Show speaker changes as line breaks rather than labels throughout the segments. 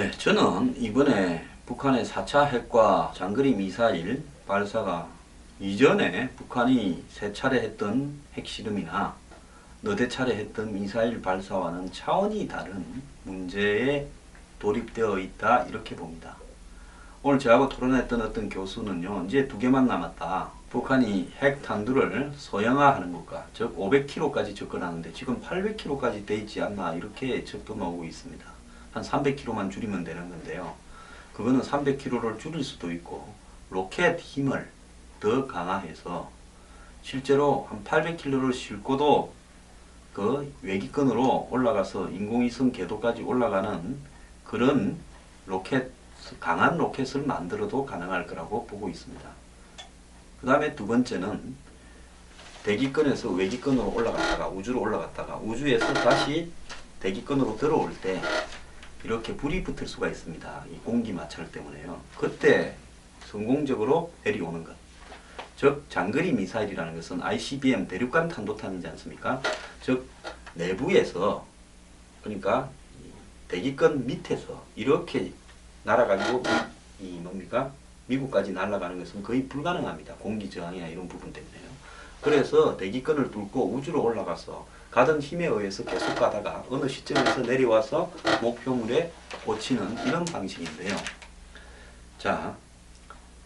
네, 저는 이번에 북한의 4차 핵과 장거리 미사일 발사가 이전에 북한이 3차례 했던 핵실험이나 너댓 차례 했던 미사일 발사와는 차원이 다른 문제에 돌입되어 있다, 이렇게 봅니다. 오늘 저하고 토론했던 어떤 교수는요, 이제 2개만 남았다. 북한이 핵 탄두를 소형화하는 것과, 즉 500km까지 접근하는데 지금 800km까지 돼 있지 않나, 이렇게 접근 나오고 있습니다. 한 300km만 줄이면 되는 건데요. 그거는 300km를 줄일 수도 있고 로켓 힘을 더 강화해서 실제로 한 800km를 싣고도 그 외기권으로 올라가서 인공위성 궤도까지 올라가는 그런 로켓, 강한 로켓을 만들어도 가능할 거라고 보고 있습니다. 그 다음에 두 번째는 대기권에서 외기권으로 올라갔다가 우주로 올라갔다가 우주에서 다시 대기권으로 들어올 때 이렇게 불이 붙을 수가 있습니다. 이 공기 마찰 때문에요. 그때 성공적으로 내려오는 것. 즉 장거리 미사일이라는 것은 ICBM 대륙간 탄도탄이지 않습니까? 즉 내부에서, 그러니까 대기권 밑에서 이렇게 날아가지고 미국까지 날아가는 것은 거의 불가능합니다. 공기 저항이나 이런 부분 때문에요. 그래서 대기권을 뚫고 우주로 올라가서 가던 힘에 의해서 계속 가다가 어느 시점에서 내려와서 목표물에 꽂히는 이런 방식인데요. 자,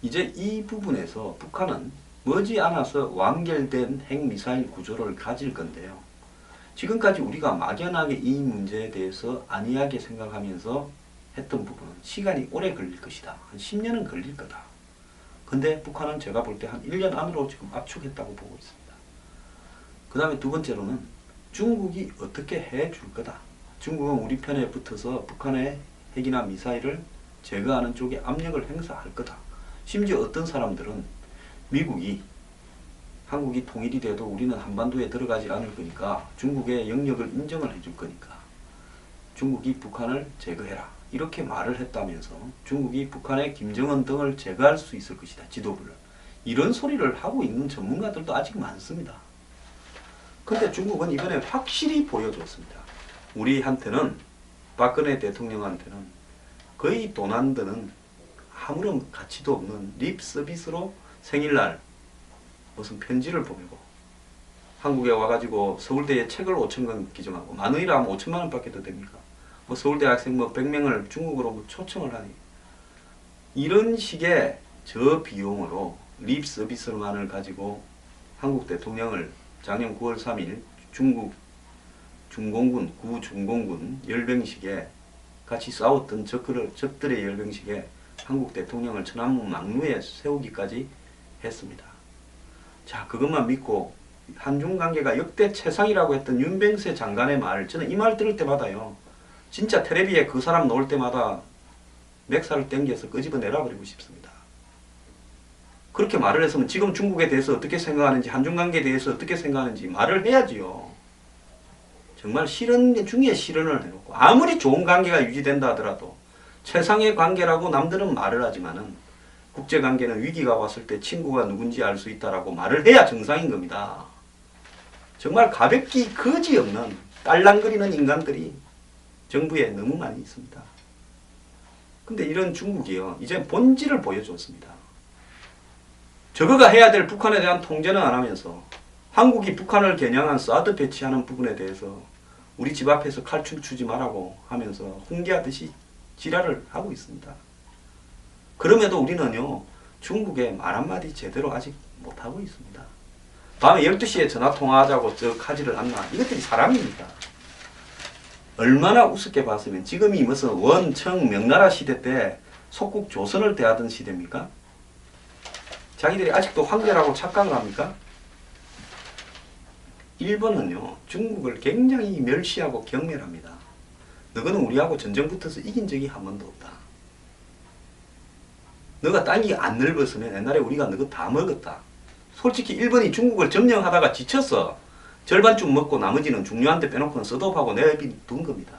이제 이 부분에서 북한은 머지않아서 완결된 핵미사일 구조를 가질 건데요. 지금까지 우리가 막연하게 이 문제에 대해서 안이하게 생각하면서 했던 부분은 시간이 오래 걸릴 것이다. 한 10년은 걸릴 거다. 근데 북한은 제가 볼 때 한 1년 안으로 지금 압축했다고 보고 있습니다. 그 다음에 두 번째로는 중국이 어떻게 해줄 거다. 중국은 우리 편에 붙어서 북한의 핵이나 미사일을 제거하는 쪽에 압력을 행사할 거다. 심지어 어떤 사람들은 미국이, 한국이 통일이 돼도 우리는 한반도에 들어가지 않을 거니까 중국의 영역을 인정을 해줄 거니까 중국이 북한을 제거해라, 이렇게 말을 했다면서 중국이 북한의 김정은 등을 제거할 수 있을 것이다, 지도부를. 이런 소리를 하고 있는 전문가들도 아직 많습니다. 근데 중국은 이번에 확실히 보여줬습니다. 우리한테는, 박근혜 대통령한테는 거의 돈 안 드는 아무런 가치도 없는 립 서비스로 생일날 무슨 편지를 보내고, 한국에 와가지고 서울대에 책을 5,000권 기증하고, 만 원이라 하면 5천만 원밖에 더 됩니까? 뭐 서울대 학생 100명을 중국으로 초청을 하니, 이런 식의 저 비용으로 립 서비스만을 가지고 한국 대통령을 작년 9월 3일 중국 중공군, 구중공군 열병식에 같이 싸웠던 적들의 열병식에 한국 대통령을 천안문 막루에 세우기까지 했습니다. 자, 그것만 믿고 한중 관계가 역대 최상이라고 했던 윤병세 장관의 말, 저는 이 말 들을 때마다요, 진짜 텔레비에 그 사람 나올 때마다 맥살을 땡겨서 끄집어내라 버리고 싶습니다. 그렇게 말을 했으면 지금 중국에 대해서 어떻게 생각하는지, 한중관계에 대해서 어떻게 생각하는지 말을 해야지요. 정말 실현 중에 실현을 해놓고, 아무리 좋은 관계가 유지된다 하더라도 최상의 관계라고 남들은 말을 하지만은 국제관계는 위기가 왔을 때 친구가 누군지 알 수 있다라고 말을 해야 정상인 겁니다. 정말 가볍기 거지없는 딸랑거리는 인간들이 정부에 너무 많이 있습니다. 근데 이런 중국이요, 이제 본질을 보여줬습니다. 저거가 해야 될 북한에 대한 통제는 안 하면서 한국이 북한을 겨냥한 사드 배치하는 부분에 대해서 우리 집 앞에서 칼춤 추지 말라고 하면서 훈계하듯이 지랄을 하고 있습니다. 그럼에도 우리는요, 중국에 말 한마디 제대로 아직 못하고 있습니다. 밤에 12시에 전화통화하자고 하지를 않나. 이것들이 사람입니까? 얼마나 우습게 봤으면 지금이 무슨 원청 명나라 시대 때 속국 조선을 대하던 시대입니까? 자기들이 아직도 황제라고 착각을 합니까? 일본은요, 중국을 굉장히 멸시하고 경멸합니다. 너희는 우리하고 전쟁 붙어서 이긴 적이 한 번도 없다. 너가 땅이 안 넓었으면 옛날에 우리가 너희 다 먹었다. 솔직히 일본이 중국을 점령하다가 지쳤어. 절반쯤 먹고 나머지는 중요한 데 빼놓고는 셋업하고 내비둔 겁니다.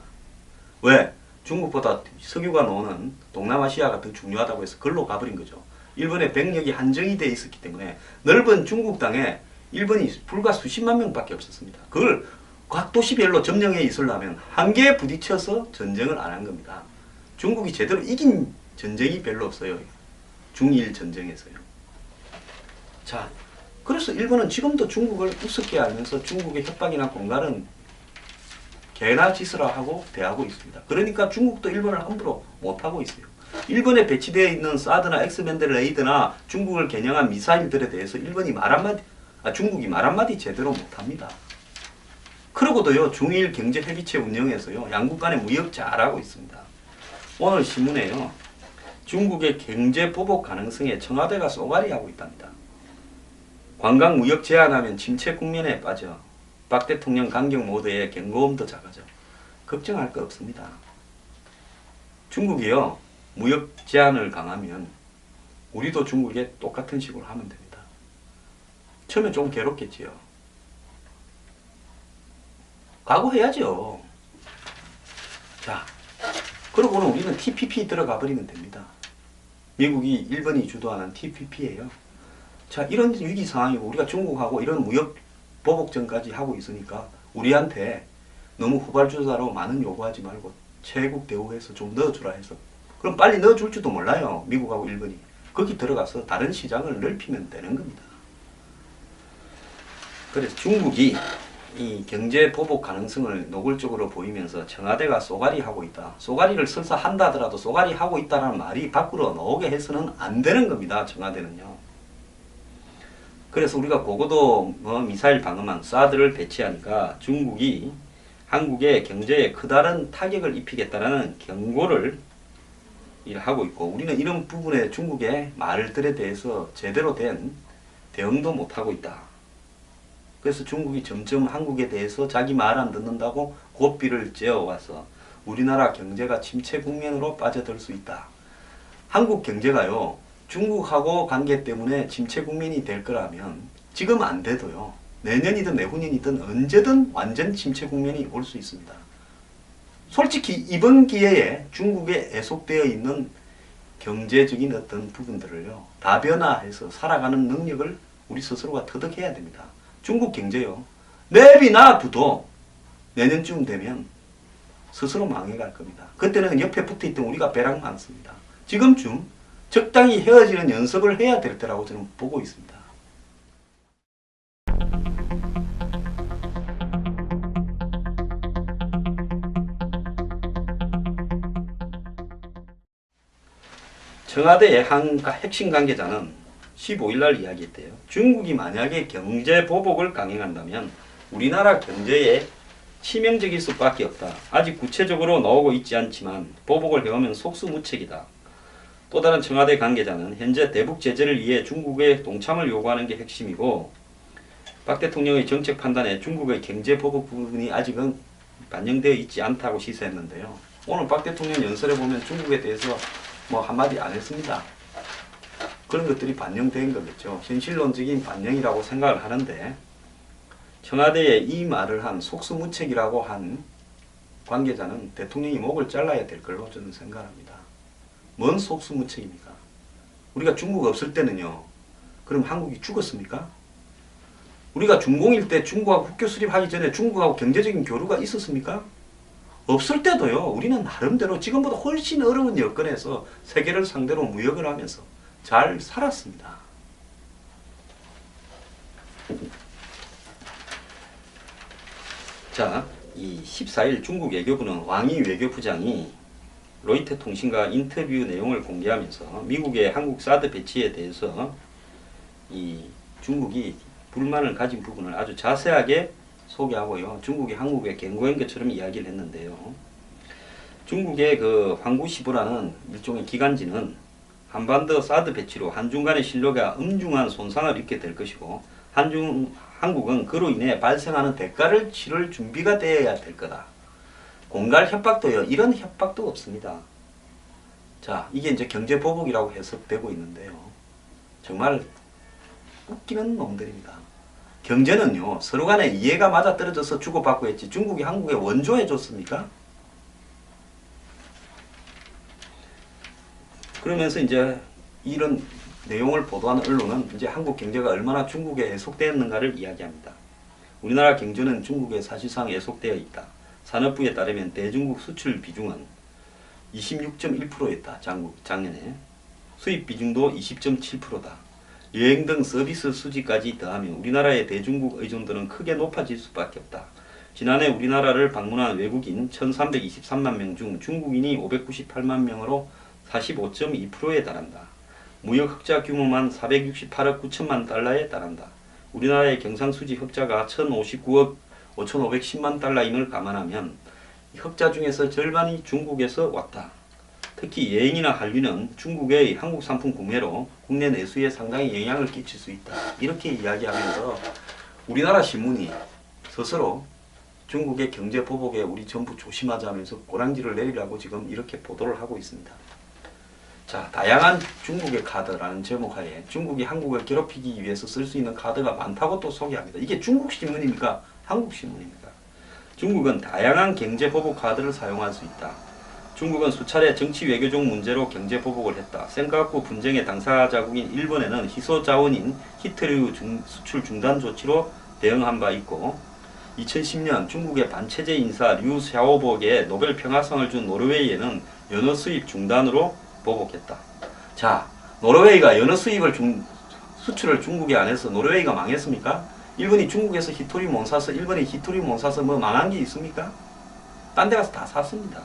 왜? 중국보다 석유가 나오는 동남아시아가 더 중요하다고 해서 글로 가버린 거죠. 일본의 병력이 한정이 돼 있었기 때문에 넓은 중국 땅에 일본이 불과 수십만 명밖에 없었습니다. 그걸 각 도시별로 점령해 있으려면 한계에 부딪혀서 전쟁을 안 한 겁니다. 중국이 제대로 이긴 전쟁이 별로 없어요. 중일 전쟁에서요. 자, 그래서 일본은 지금도 중국을 우습게 알면서 중국의 협박이나 공갈은 개나 짓으라 하고 대하고 있습니다. 그러니까 중국도 일본을 함부로 못하고 있어요. 일본에 배치되어 있는 사드나 엑스밴드 레이드나 중국을 겨냥한 미사일들에 대해서 중국이 말 한마디 제대로 못합니다. 그러고도요, 중일 경제협의체 운영에서요, 양국 간의 무역 잘하고 있습니다. 오늘 신문에요, 중국의 경제 보복 가능성에 청와대가 쏘가리하고 있답니다. 관광 무역 제한하면 침체 국면에 빠져 박 대통령 강경 모드에 경고음도 작아져. 걱정할 거 없습니다. 중국이요, 무역 제한을 강하면 우리도 중국에 똑같은 식으로 하면 됩니다. 처음에 좀 괴롭겠지요. 각오해야죠. 자, 그러고는 우리는 TPP 들어가 버리면 됩니다. 미국이 일본이 주도하는 TPP예요. 자, 이런 위기 상황이고 우리가 중국하고 이런 무역 보복전까지 하고 있으니까 우리한테 너무 후발주자로 많은 요구하지 말고 체국 대우해서 좀 넣어주라 해서, 그럼 빨리 넣어줄지도 몰라요. 미국하고 일본이. 거기 들어가서 다른 시장을 넓히면 되는 겁니다. 그래서 중국이 이 경제 보복 가능성을 노골적으로 보이면서 청와대가 쏘가리 하고 있다. 쏘가리를 설사 한다 하더라도 쏘가리 하고 있다라는 말이 밖으로 나오게 해서는 안 되는 겁니다. 청와대는요. 그래서 우리가 고고도 미사일 방어망 사드를 배치하니까 중국이 한국의 경제에 크다란 타격을 입히겠다라는 경고를 하고 있고, 우리는 이런 부분에 중국의 말들에 대해서 제대로 된 대응도 못하고 있다. 그래서 중국이 점점 한국에 대해서 자기 말 안 듣는다고 고삐를 째어와서 우리나라 경제가 침체 국면으로 빠져들 수 있다. 한국 경제가요, 중국하고 관계 때문에 침체 국면이 될 거라면 지금 안 돼도요, 내년이든 내후년이든 언제든 완전 침체 국면이 올 수 있습니다. 솔직히 이번 기회에 중국에 애속되어 있는 경제적인 어떤 부분들을요, 다변화해서 살아가는 능력을 우리 스스로가 터득해야 됩니다. 중국 경제요, 내비놔둬도 내년쯤 되면 스스로 망해갈 겁니다. 그때는 옆에 붙어있던 우리가 배락 많습니다. 지금쯤 적당히 헤어지는 연습을 해야 될 때라고 저는 보고 있습니다. 청와대의 한 핵심 관계자는 15일날 이야기했대요. 중국이 만약에 경제 보복을 강행한다면 우리나라 경제에 치명적일 수밖에 없다. 아직 구체적으로 나오고 있지 않지만 보복을 해오면 속수무책이다. 또 다른 청와대 관계자는 현재 대북 제재를 위해 중국의 동참을 요구하는 게 핵심이고, 박 대통령의 정책 판단에 중국의 경제 보복 부분이 아직은 반영되어 있지 않다고 시사했는데요. 오늘 박 대통령 연설에 보면 중국에 대해서 한마디 안 했습니다. 그런 것들이 반영된 거겠죠. 현실론적인 반영이라고 생각을 하는데, 청와대에 이 말을 한 속수무책이라고 한 관계자는 대통령이 목을 잘라야 될 걸로 저는 생각합니다. 뭔 속수무책입니까? 우리가 중국 없을 때는요, 그럼 한국이 죽었습니까? 우리가 중공일 때 중국하고 국교 수립하기 전에 중국하고 경제적인 교류가 있었습니까? 없을 때도요, 우리는 나름대로 지금보다 훨씬 어려운 여건에서 세계를 상대로 무역을 하면서 잘 살았습니다. 자, 이 14일 중국 외교부는 왕이 외교부장이 로이터 통신과 인터뷰 내용을 공개하면서 미국의 한국 사드 배치에 대해서 이 중국이 불만을 가진 부분을 아주 자세하게 소개하고요, 중국이 한국에 경고한 것처럼 이야기를 했는데요. 중국의 그 황구시보라는 일종의 기관지는 한반도 사드 배치로 한중 간의 신뢰가 엄중한 손상을 입게 될 것이고, 한국은 그로 인해 발생하는 대가를 치를 준비가 되어야 될 거다. 공갈 협박도요, 이런 협박도 없습니다. 자, 이게 이제 경제 보복이라고 해석되고 있는데요. 정말 웃기는 놈들입니다. 경제는요, 서로 간에 이해가 맞아떨어져서 주고받고 했지 중국이 한국에 원조해 줬습니까? 그러면서 이제 이런 내용을 보도하는 언론은 이제 한국 경제가 얼마나 중국에 애속되었는가를 이야기합니다. 우리나라 경제는 중국에 사실상 애속되어 있다. 산업부에 따르면 대중국 수출 비중은 26.1%였다. 작년에. 수입 비중도 20.7%다. 여행 등 서비스 수지까지 더하면 우리나라의 대중국 의존도는 크게 높아질 수밖에 없다. 지난해 우리나라를 방문한 외국인 1323만 명 중 중국인이 598만 명으로 45.2%에 달한다. 무역 흑자 규모만 468억 9천만 달러에 달한다. 우리나라의 경상수지 흑자가 1059억 5510만 달러임을 감안하면 흑자 중에서 절반이 중국에서 왔다. 특히 여행이나 한류는 중국의 한국 상품 구매로 국내 내수에 상당히 영향을 끼칠 수 있다. 이렇게 이야기하면서 우리나라 신문이 스스로 중국의 경제 보복에 우리 전부 조심하자면서 꼬랑지를 내리라고 지금 이렇게 보도를 하고 있습니다. 자, 다양한 중국의 카드라는 제목하에 중국이 한국을 괴롭히기 위해서 쓸 수 있는 카드가 많다고 또 소개합니다. 이게 중국 신문입니까? 한국 신문입니까? 중국은 다양한 경제 보복 카드를 사용할 수 있다. 중국은 수차례 정치 외교적 문제로 경제 보복을 했다. 센카쿠 분쟁의 당사자국인 일본에는 희소 자원인 히트류 수출 중단 조치로 대응한 바 있고 2010년 중국의 반체제 인사 류 샤오복에 노벨 평화상을 준 노르웨이에는 연어 수입 중단으로 보복했다. 자, 노르웨이가 연어 수출을 중국에 안 해서 노르웨이가 망했습니까? 일본이 중국에서 히토리 못 사서 일본이 히토리 못 사서 뭐 망한 게 있습니까? 딴 데 가서 다 샀습니다.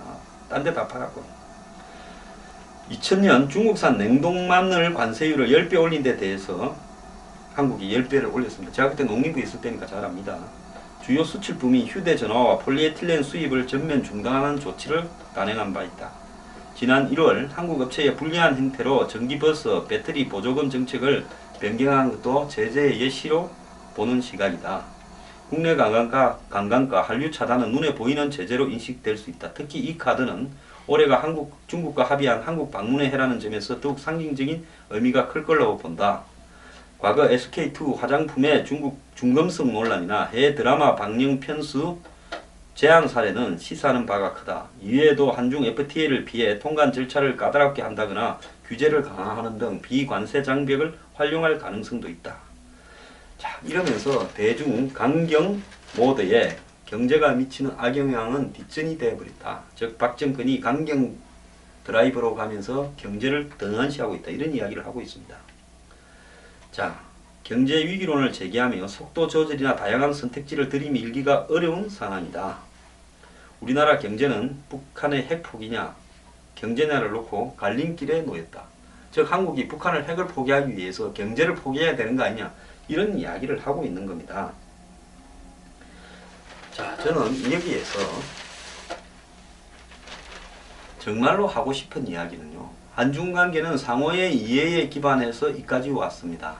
딴 데 다 팔았고. 2000년 중국산 냉동마늘 관세율을 10배 올린 데 대해서 한국이 10배를 올렸습니다. 제가 그때 농림부에 있을 때니까 잘 압니다. 주요 수출품인 휴대전화와 폴리에틸렌 수입을 전면 중단하는 조치를 단행한 바 있다. 지난 1월 한국 업체의 불리한 행태로 전기버스 배터리 보조금 정책을 변경한 것도 제재의 예시로 보는 시각이다. 국내 관광가, 한류 차단은 눈에 보이는 제재로 인식될 수 있다. 특히 이 카드는 올해가 중국과 합의한 한국 방문의 해라는 점에서 더욱 상징적인 의미가 클 거라고 본다. 과거 SK2 화장품의 중국 중금속 논란이나 해외 드라마 방영 편수 제한 사례는 시사하는 바가 크다. 이외에도 한중 FTA를 피해 통관 절차를 까다롭게 한다거나 규제를 강화하는 등 비관세 장벽을 활용할 가능성도 있다. 자, 이러면서 대중 강경 모드에 경제가 미치는 악영향은 뒷전이 되어버렸다. 즉 박정권이 강경 드라이브로 가면서 경제를 등한시하고 있다. 이런 이야기를 하고 있습니다. 자, 경제 위기론을 제기하며 속도 조절이나 다양한 선택지를 들이밀기가 어려운 상황이다. 우리나라 경제는 북한의 핵포기냐 경제냐를 놓고 갈림길에 놓였다. 즉 한국이 북한을 핵을 포기하기 위해서 경제를 포기해야 되는 거 아니냐 이런 이야기를 하고 있는 겁니다. 자, 저는 여기에서 정말로 하고 싶은 이야기는요. 한중 관계는 상호의 이해에 기반해서 이까지 왔습니다.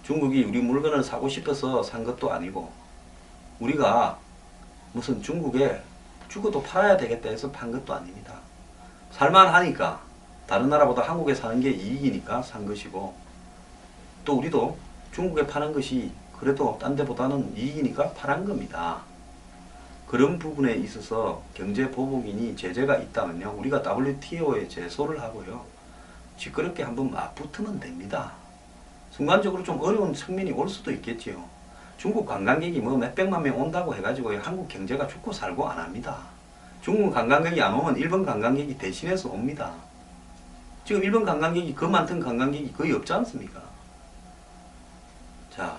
중국이 우리 물건을 사고 싶어서 산 것도 아니고 우리가 무슨 중국에 죽어도 팔아야 되겠다 해서 판 것도 아닙니다. 살만하니까 다른 나라보다 한국에 사는 게 이익이니까 산 것이고 또 우리도 중국에 파는 것이 그래도 딴 데보다는 이익이니까 팔은 겁니다. 그런 부분에 있어서 경제 보복이니 제재가 있다면요. 우리가 WTO에 제소를 하고요. 시끄럽게 한번 맞붙으면 됩니다. 순간적으로 좀 어려운 측면이 올 수도 있겠지요. 중국 관광객이 뭐 몇백만 명 온다고 해가지고 한국 경제가 죽고 살고 안 합니다. 중국 관광객이 안 오면 일본 관광객이 대신해서 옵니다. 지금 일본 관광객이 그 많던 관광객이 거의 없지 않습니까? 자,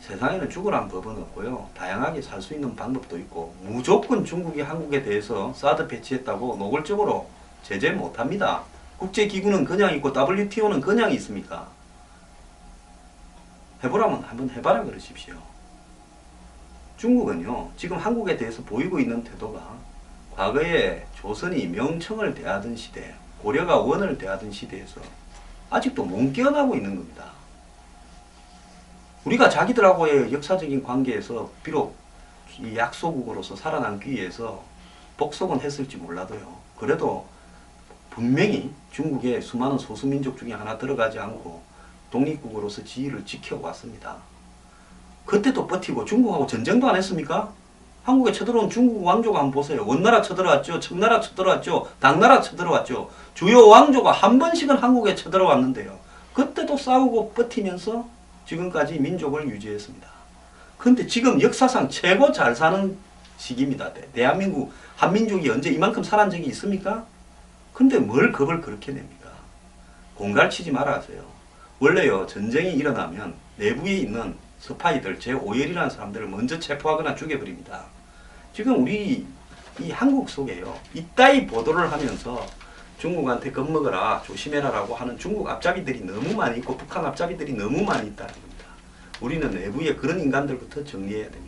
세상에는 죽으란 법은 없고요. 다양하게 살 수 있는 방법도 있고 무조건 중국이 한국에 대해서 사드 배치했다고 노골적으로 제재 못합니다. 국제기구는 그냥 있고 WTO는 그냥 있습니까? 해보라면 한번 해봐라 그러십시오. 중국은요. 지금 한국에 대해서 보이고 있는 태도가 과거에 조선이 명청을 대하던 시대, 고려가 원을 대하던 시대에서 아직도 못 깨어나고 있는 겁니다. 우리가 자기들하고의 역사적인 관계에서 비록 이 약소국으로서 살아남기 위해서 복속은 했을지 몰라도요. 그래도 분명히 중국의 수많은 소수민족 중에 하나 들어가지 않고 독립국으로서 지위를 지켜왔습니다. 그때도 버티고 중국하고 전쟁도 안 했습니까? 한국에 쳐들어온 중국 왕조가 한번 보세요. 원나라 쳐들어왔죠. 청나라 쳐들어왔죠. 당나라 쳐들어왔죠. 주요 왕조가 한 번씩은 한국에 쳐들어왔는데요. 그때도 싸우고 버티면서 지금까지 민족을 유지했습니다. 근데 지금 역사상 최고 잘 사는 시기입니다. 대한민국 한민족이 언제 이만큼 살한 적이 있습니까? 근데 뭘 겁을 그렇게 냅니까? 공갈치지 말아 하세요. 원래요, 전쟁이 일어나면 내부에 있는 스파이들, 제5열이라는 사람들을 먼저 체포하거나 죽여버립니다. 지금 우리 이 한국 속에요, 이따위 보도를 하면서 중국한테 겁먹어라, 조심해라라고 하는 중국 앞잡이들이 너무 많이 있고 북한 앞잡이들이 너무 많이 있다는 겁니다. 우리는 내부에 그런 인간들부터 정리해야 됩니다.